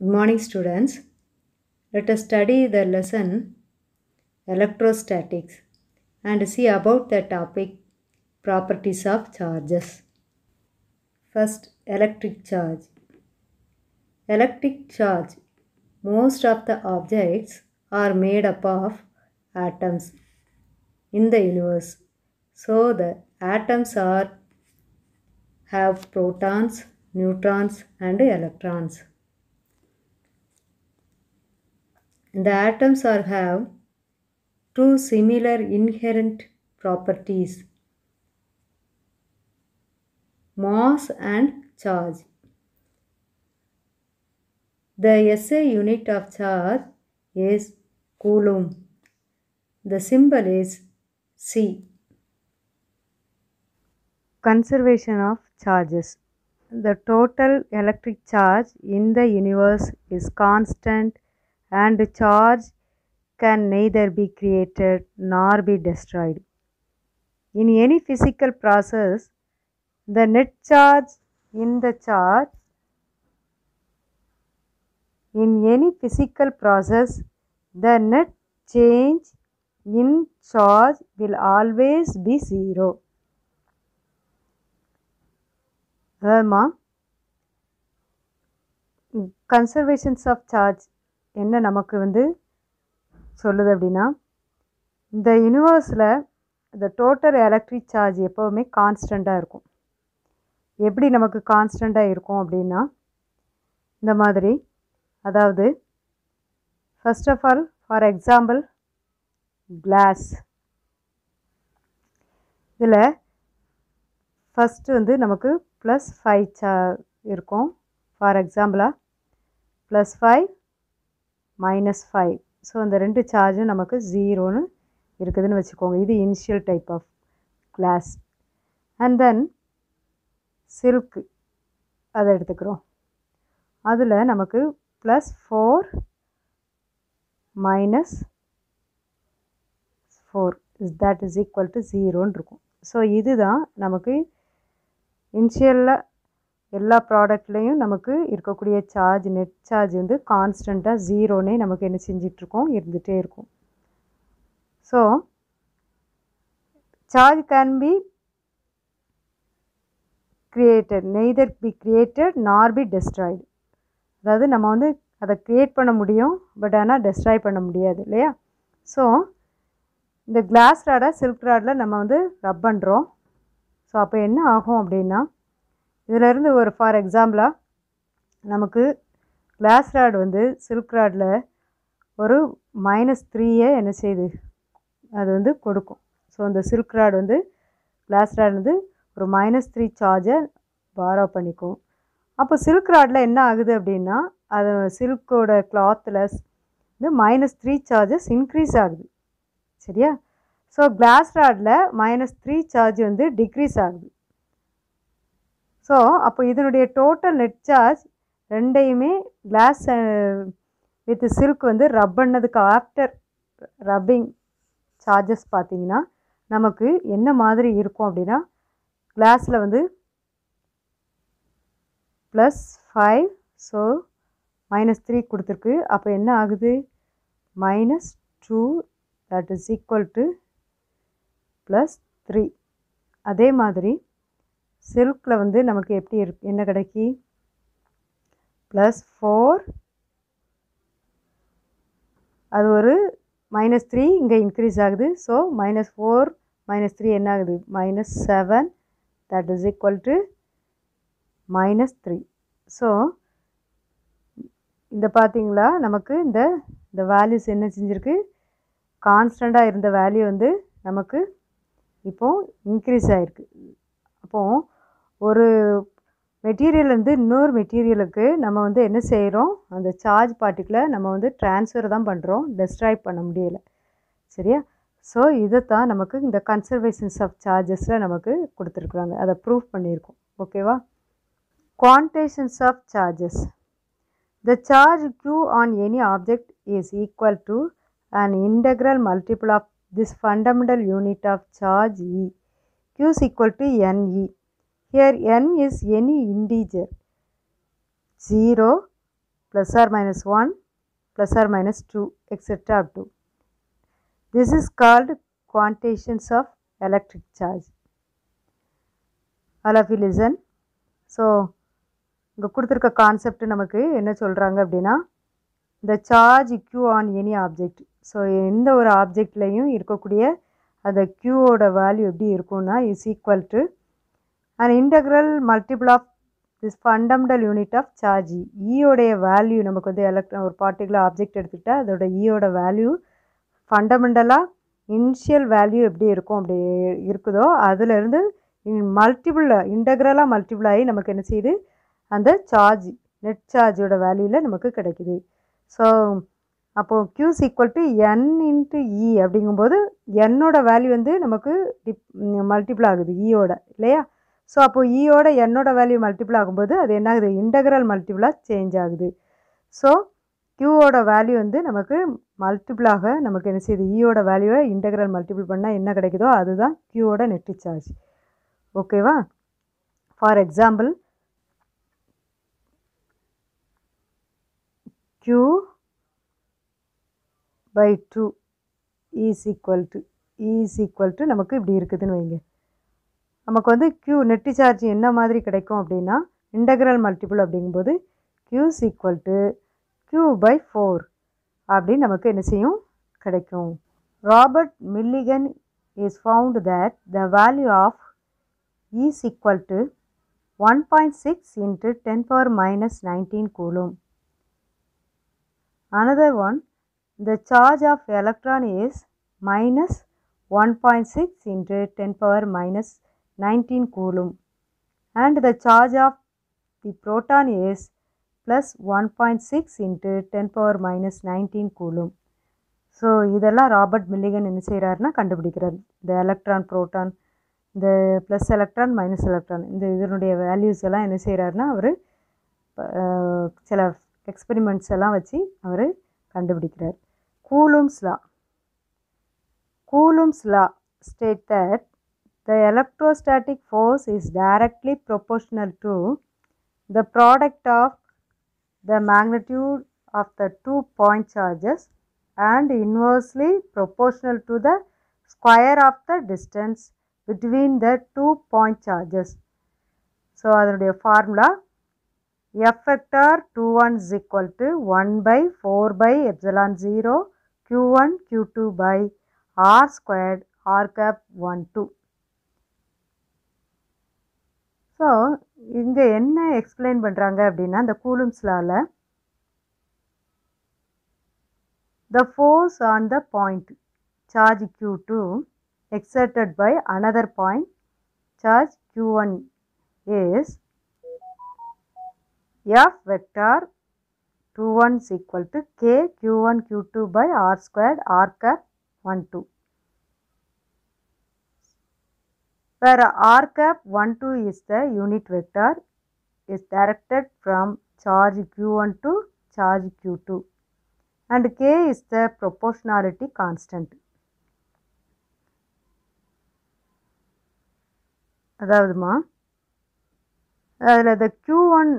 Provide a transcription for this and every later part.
Good morning, students. Let us study the lesson electrostatics and see about the topic properties of charges. First, electric charge. Electric charge. Most of the objects are made up of atoms in the universe. So the atoms have protons, neutrons and electrons. The atoms have two similar inherent properties: mass and charge. The SI unit of charge is coulomb. The symbol is C. Conservation of charges. The total electric charge in the universe is constant, and charge can neither be created nor be destroyed. In any physical process, the net charge in the charge the net change in charge will always be zero. அதாவதுமா conservations of charge என்ன நமக்கு சொல்லுது அப்படின்னா, இந்த யூனிவர்ஸில் இந்த total electric charge எப்போவுமே கான்ஸ்டண்ட்டாக இருக்கும். எப்படி நமக்கு கான்ஸ்டண்ட்டாக இருக்கும் அப்படின்னா, இந்த மாதிரி, அதாவது first of all for example class. இதில் ஃபஸ்ட்டு நமக்கு +5 இருக்கும். ஃபார் எக்ஸாம்பிளாக +5 -5. ஸோ அந்த ரெண்டு சார்ஜும் நமக்கு 0ன்னு இருக்குதுன்னு வச்சுக்கோங்க. இது initial type of class. And then silk அதை எடுத்துக்கிறோம். அதில் நமக்கு +4 -4 that is equal to 0ன்னு இருக்கும். ஸோ இதுதான் நமக்கு இனிஷியலில் எல்லா ப்ராடக்ட்லேயும் நமக்கு இருக்கக்கூடிய சார்ஜ், நெட் சார்ஜ் கான்ஸ்டண்ட்டாக 0ன்னே நமக்கு என்ன செஞ்சிட்ருக்கோம், இருந்துகிட்டே இருக்கும். So charge can be created, neither be created nor be destroyed. அதாவது நம்ம அதை க்ரியேட் பண்ண முடியும், பட் ஆனால் டெஸ்ட்ராய் பண்ண முடியாது இல்லையா? ஸோ இந்த கிளாஸ் ராடை சில்க் ராடில் நம்ம ரப் பண்ணுறோம். ஸோ அப்போ என்ன ஆகும் அப்படின்னா, இதிலேருந்து ஒரு ஃபார் எக்ஸாம்பிளாக நமக்கு கிளாஸ் ராடு சில்க் ராடில் ஒரு -3 என்ன செய்யுது, அது கொடுக்கும். ஸோ இந்த சில்க் ராடு கிளாஸ் ராடு ஒரு -3 சார்ஜை பாரோ பண்ணிக்கும். அப்போ சில்க் ராடில் என்ன ஆகுது அப்படின்னா, அது சில்கோட கிளாத்தில் -3 சார்ஜஸ் இன்க்ரீஸ் ஆகுது. சரியா? ஸோ கிளாஸ் ராடில் -3 சார்ஜ் டிக்ரீஸ் ஆகுது. ஸோ அப்போ இதனுடைய டோட்டல் நெட் சார்ஜ் ரெண்டையுமே கிளாஸ் வித் சில்க் ரப் பண்ணதுக்கு ஆஃப்டர் ரப்பிங் சார்ஜஸ் பார்த்திங்கன்னா நமக்கு என்ன மாதிரி இருக்கும் அப்படின்னா, கிளாஸில் +5, ஸோ -3 கொடுத்துருக்கு. அப்போ என்ன ஆகுது, -2 that is equal to +3. அதே மாதிரி சில்கில் நமக்கு எப்படி என்ன கிடைக்கி, +4, அது ஒரு -3 இங்கே இன்க்ரீஸ் ஆகுது. ஸோ -4 -3 என்ன ஆகுது, -7 that is equal to -3. So இந்த பார்த்திங்களா, நமக்கு இந்த வேல்யூஸ் என்ன செஞ்சுருக்கு, கான்ஸ்டண்ட்டாக இருந்த வேல்யூ நமக்கு இப்போது இன்க்ரீஸ் ஆகிருக்கு. அப்போது ஒரு மெட்டீரியல் இன்னொரு மெட்டீரியலுக்கு நம்ம என்ன செய்கிறோம், அந்த சார்ஜ் பார்ட்டிக்கிளை நம்ம ட்ரான்ஸ்ஃபர் தான் பண்ணுறோம், டெஸ்ட்ராய் பண்ண முடியலை. சரியா? ஸோ இதைத்தான் நமக்கு இந்த கன்சர்வேஷன்ஸ் ஆஃப் சார்ஜஸில் நமக்கு கொடுத்துருக்குறாங்க, அதை ப்ரூவ் பண்ணியிருக்கோம். ஓகேவா? Quantizations of charges. The charge Q on any object is equal to an integral multiple of this fundamental unit of charge E. Q is equal to NE. Here N is any integer 0, plus or minus 1 plus or minus 2 etc. up to. This is called quantizations of electric charge. All of you listen. So இங்கே கொடுத்துருக்க concept நமக்கு என்ன சொல்கிறாங்க அப்படின்னா, இந்த charge q on any object. So எந்த ஒரு ஆப்ஜெக்ட்லேயும் இருக்கக்கூடிய அந்த க்யூவோட வேல்யூ எப்படி இருக்கும்னா is equal to and integral multiple of this fundamental unit of charge. ஈயோடைய வேல்யூ நமக்கு வந்து ஒரு பார்ட்டிகுலர் ஆப்ஜெக்ட் எடுத்துக்கிட்டால் அதோட ஈயோட வேல்யூ ஃபண்டமெண்டலாக இனிஷியல் வேல்யூ எப்படி இருக்கும் அப்படி இருக்குதோ அதிலேருந்து இன்டெக்ரலாக மல்டிபிள் ஆகி நமக்கு என்ன செய்யுது, அந்த சார்ஜ் நெட் சார்ஜோட வேல்யூவில் நமக்கு கிடைக்குது. ஸோ அப்போது q is equal to n into e அப்படிங்கும்போது என்னோட வேல்யூ வந்து நமக்கு மல்டிபிள் ஆகுது ஈயோட, இல்லையா? ஸோ அப்போது ஈயோட என்னோட வேல்யூ மல்டிபிள் ஆகும்போது அது என்ன ஆகுது, இன்டெக்ரல் மல்டிபிளாக சேஞ்ச் ஆகுது. ஸோ க்யூவோட வேல்யூ வந்து நமக்கு மல்டிபிளாக நமக்கு என்ன செய்யுது, ஈயோட வேல்யூவை இன்டெக்ரல் மல்டிபிள் பண்ணால் என்ன கிடைக்குதோ அதுதான் க்யூவோட நெட் சார்ஜ். ஓகேவா? For example q by 2 is equal to நமக்கு இப்படி இருக்குதுன்னு வைங்க. நமக்கு வந்து q நெட் சார்ஜ் என்ன மாதிரி கிடைக்கும் அப்படின்னா இன்டெக்ரல் மல்டிபிள் அப்படிங்கும்போது q is equal to q by 4 அப்படின்னு நமக்கு என்ன செய்யும் கிடைக்கும். Robert Millikan is found that the value of E is equal to 1.6 into 10 power minus 19 coulomb. Another one, the charge of electron is minus 1.6 into 10 power minus 19 coulomb and the charge of the proton is plus 1.6 into 10 power minus 19 coulomb. So இதெல்லாம் Robert Millikan என்ன செய்கிறாருன்னா கண்டுபிடிக்கிறார். இந்த electron proton, இந்த plus electron minus electron, இந்த இதனுடைய values எல்லாம் என்ன செய்கிறாருன்னா அவர் சில experiments எல்லாம் வச்சு அவர் கண்டுபிடிக்கிறார். Coulomb's law state that the electrostatic force is directly proportional to the product of the magnitude of the 2 point charges and inversely proportional to the square of the distance between the 2 point charges. So அதனுடைய formula F vector 21 is equal to 1 by 4 by epsilon 0 q1 q2 by r squared r cap 1 2. So இங்கே என்ன explain பண்ணுறாங்க அப்படின்னா இந்த Coulomb's லாவில் the force on the point charge q2 exerted by another point charge q1 is F vector 21 is equal to k q1 q2 by r squared r cap 1 2, where r cap 1 2 is the unit vector is directed from charge q1 to charge q2 and k is the proportionality constant. அதாவதுமா அதில் இந்த q1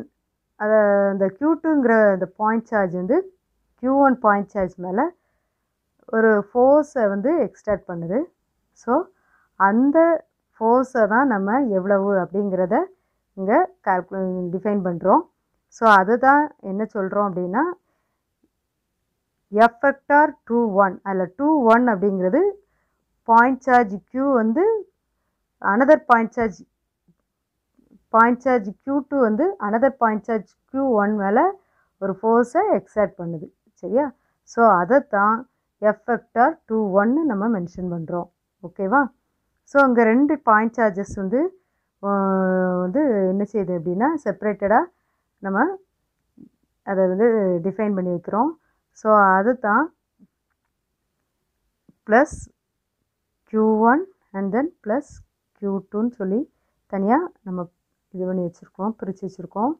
இந்த q2ங்கிற இந்த point charge வந்து q1 point charge மேலே ஒரு ஃபோர்ஸை வந்து எக்ஸ்ட்ராக்ட் பண்ணுது. ஸோ அந்த ஃபோர்ஸை தான் நம்ம எவ்வளவு அப்படிங்கிறத இங்கே டிஃபைன் பண்ணுறோம். ஸோ அதுதான் என்ன சொல்கிறோம் அப்படின்னா F vector 21, அதில் 21 அப்படிங்கிறது பாயிண்ட் சார்ஜ் q வந்து அனதர் பாயிண்ட் சார்ஜ் q2 வந்து அனதர் பாயிண்ட் சார்ஜ் q1 மேலே ஒரு ஃபோர்ஸை எக்ஸர்ட் பண்ணுது, சரியா? ஸோ அதை தான் F vector 21 நம்ம மென்ஷன் பண்ணுறோம். ஓகேவா? ஸோ இங்கே ரெண்டு பாயிண்ட் சார்ஜஸ் வந்து என்ன செய்யுது அப்படின்னா செப்பரேட்டடாக நம்ம அதை வந்து டிஃபைன் பண்ணி வைக்கிறோம். ஸோ அது தான் plus q1 and then plus q2ன்னு சொல்லி தனியாக நம்ம இது பண்ணி வச்சுருக்கோம், பிரித்து வச்சுருக்கோம்.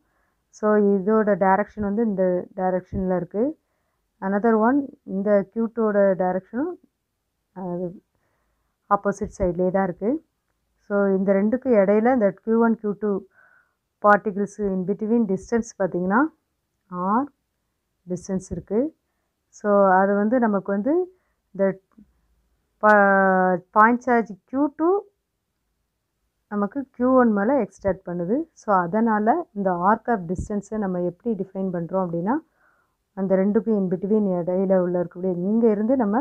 ஸோ இதோட டைரக்ஷன் வந்து இந்த டைரக்ஷனில் இருக்குது. அனதர் ஒன் இந்த q2ஓட டைரக்ஷனும் ஆப்போசிட் சைட்லேயே தான் இருக்குது. ஸோ இந்த ரெண்டுக்கும் இடையில இந்த q1 q2 particles in between distance பார்த்திங்கன்னா r டிஸ்டன்ஸ் இருக்குது. ஸோ அது வந்து நமக்கு வந்து இந்த பாயிண்ட் சார்ஜ் Q2 நமக்கு Q1 மேலே எக்ஸ்டெண்ட் பண்ணுது. ஸோ அதனால் இந்த ஆர்க் ஆஃப் டிஸ்டன்ஸை நம்ம எப்படி டிஃபைன் பண்ணுறோம் அப்படின்னா, அந்த ரெண்டுக்கும் இன்பிட்வீன் இடையில உள்ள இருக்கக்கூடிய இங்கே இருந்து நம்ம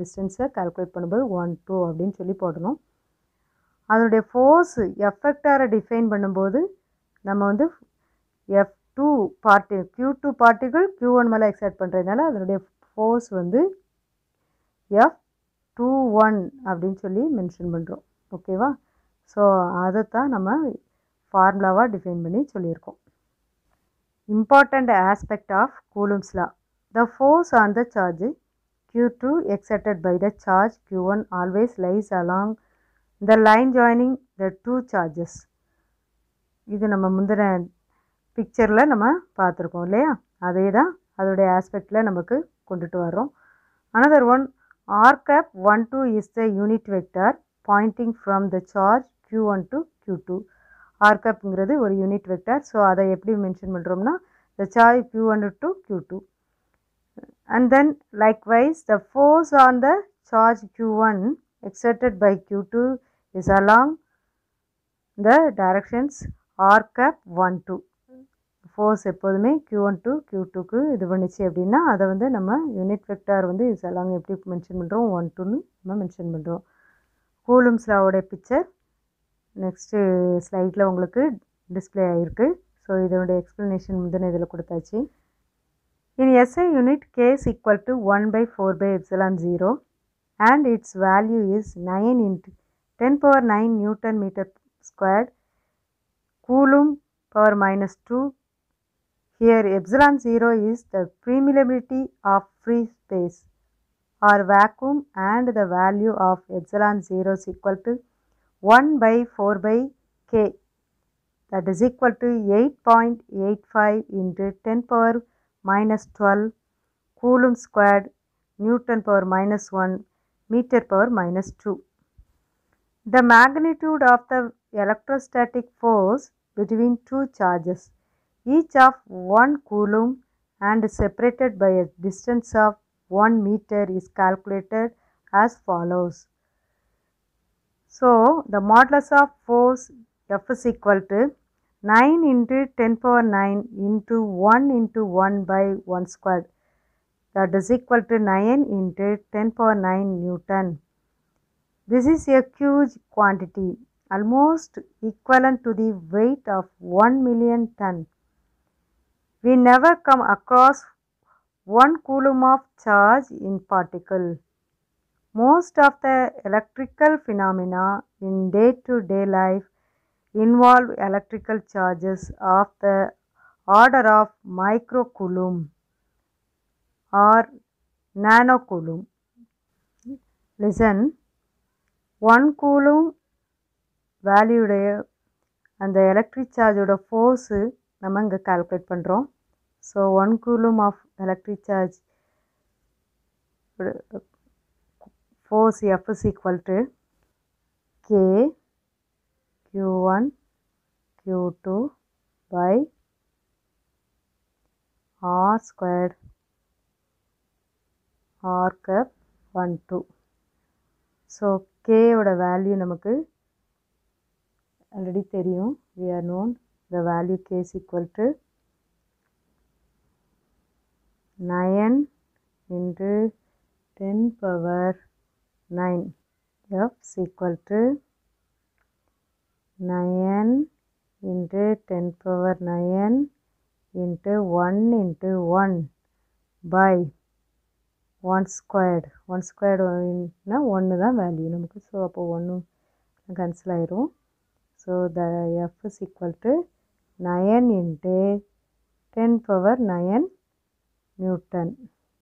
டிஸ்டன்ஸை கால்குலேட் பண்ணும்போது 1 2 அப்படின்னு சொல்லி போடணும். அதனுடைய ஃபோர்ஸ் எஃபெக்டாரை டிஃபைன் பண்ணும்போது நம்ம வந்து F2 Q2 பார்ட்டிகள் Q1 மேலே எக்ஸ்டெண்ட் பண்ணுறதுனால அதனுடைய ஃபோர்ஸ் வந்து F21 அப்படின்னு சொல்லி மென்ஷன் பண்ணுறோம். ஓகேவா? ஸோ அதைத்தான் நம்ம ஃபார்முலாவாக டிஃபைன் பண்ணி சொல்லியிருக்கோம். Important aspect of Coulomb's law. The force on the charge Q2 exerted by the charge Q1 always lies along the line joining the two charges. இது நம்ம முந்தின பிக்சரில் நம்ம பார்த்துருக்கோம் இல்லையா? அதே தான் அதோடைய ஆஸ்பெக்டில் நமக்கு கொண்டுட்டு வரோம். Another one, r cap 1 2 is the unit vector pointing from the charge Q1 to Q2. r capங்கிறது ஒரு யூனிட் வெக்டர். ஸோ அதை எப்படி மென்ஷன் பண்ணுறோம்னா the charge Q1 to Q2. And then likewise the force on the charge Q1 exerted by Q2 is along the directions r cap 1 2. Force எப்போதுமே Q1 to Q2க்கு இது பண்ணிச்சு அப்படின்னா அதை வந்து நம்ம யூனிட் வெக்டார் வந்து இஸ் அலாங் எப்படி மென்ஷன் பண்ணுறோம் 1 2ன்னு நம்ம மென்ஷன் பண்ணுறோம். கூலும்ஸ் லாவோடைய பிக்சர் நெக்ஸ்ட்டு ஸ்லைடில் உங்களுக்கு டிஸ்பிளே ஆகிருக்கு. ஸோ இதனுடைய எக்ஸ்ப்ளனேஷன் முந்தின இதில் கொடுத்தாச்சு. இன் SI unit K is equal to 1/4/epsilon 0 and its value is 9 into 10 power 9 Newton meter squared Coulomb power minus 2. Here epsilon 0 is the permeability of free space or vacuum and the value of epsilon 0 is equal to 1/4/K, that is equal to 8.85 into 10 power minus 12 Coulomb squared Newton power minus 1 meter power minus 2. The magnitude of the electrostatic force between two charges, each of 1 coulomb and separated by a distance of 1 meter, is calculated as follows. So the modulus of force F is equal to 9 into 10 power 9 into 1 into 1 by 1 squared, that is equal to 9 into 10 power 9 Newton. This is a huge quantity, almost equivalent to the weight of 1 million ton. We never come across 1 coulomb of charge in particle. Most of the electrical phenomena in day-to-day life involve electrical charges of the order of microcoulomb or nanocoulomb. Listen, 1 coulomb வேல்யூடைய அந்த electric சார்ஜோட force நம்ம இங்கே calculate பண்ணுறோம். So 1 coulomb of electric charge force F is equal to K Q1 Q2 by R squared R cap 1 2. So Kயோட value நமக்கு already தெரியும். we are known the value K is equal to 9 into 10 power 9. F is equal to 9 into 10 power 9 into 1 into 1 by 1 squared. 1 squared னா 1 தான் value நமக்கு. So அப்போ 1 cancel ஆயிரும். So the F is equal to 9 into 10 power 9 Newton.